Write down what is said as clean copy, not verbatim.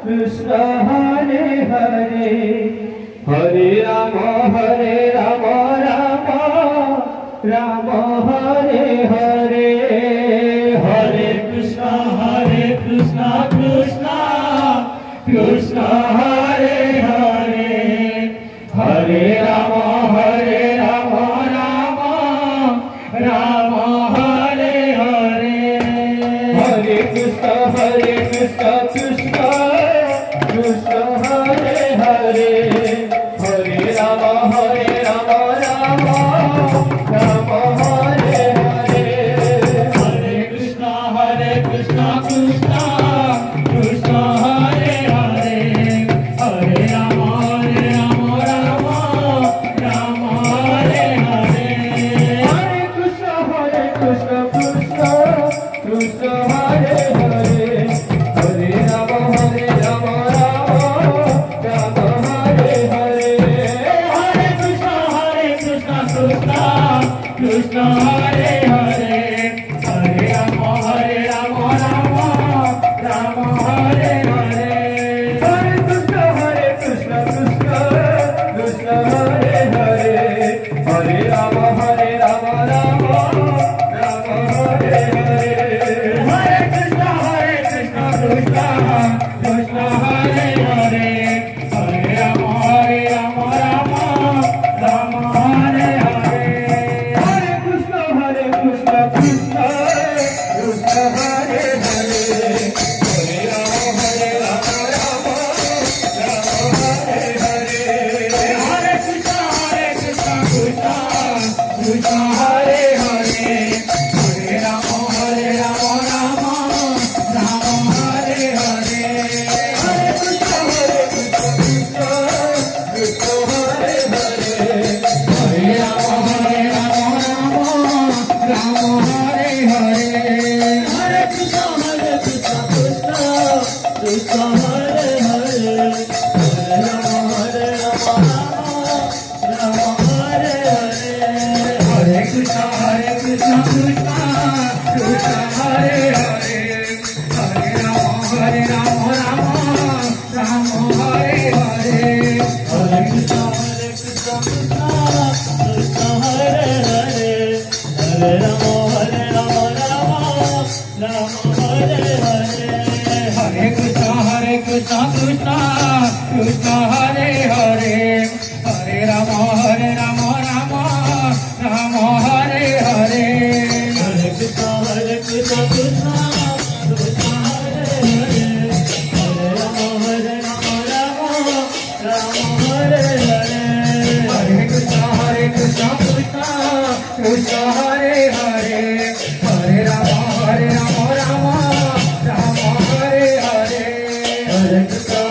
Krishna Hare Hare Hare Ram Ram Ram Hare Hare Hare Krishna Krishna Krishna Hare Hare Hare Ram Ram Ram Hare Hare Hare Krishna Krishna Krishna Hare Hare Hare Ram Ram Ram Hare Hare Hare Krishna Krishna Krishna Hare Hare Hare Ram Ram Ram Hare Hare Hare Krishna Krishna Krishna Hare Hare Hare Ram Ram Ram Hare Hare Hare Krishna Krishna Krishna Hare Hare Hare Ram Ram Ram Hare Hare Hare Krishna Krishna Krishna Hare Hare Hare Ram Ram Ram Hare Hare Hare Krishna Krishna Krishna Hare Hare Hare Ram Ram Ram Hare Hare Hare Krishna Krishna Krishna Hare Hare Hare Ram Ram Hare Hare Hare Krishna Krishna Krishna Hare Hare Hare Ram Ram Hare Hare Hare Krishna Krishna Krishna Hare Hare Hare Ram Ram Hare Hare Hare Krishna Krishna Krishna Hare Hare Hare Ram Ram Hare Hare Hare Krishna Krishna Krishna Hare Hare Hare Ram Ram Hare Hare Hare Krishna Krishna Hare Hare Hare Ram Ram Hare Hare Hare Krishna Krishna Krishna Hare Hare Hare Ram Ram Hare Hare Hare Krishna Krishna Krishna Hare Hare Hare Ram Ram Hare Hare Hare Krishna Krishna Krishna Hare Hare Hare Ram Ram Hare Hare Hare Krishna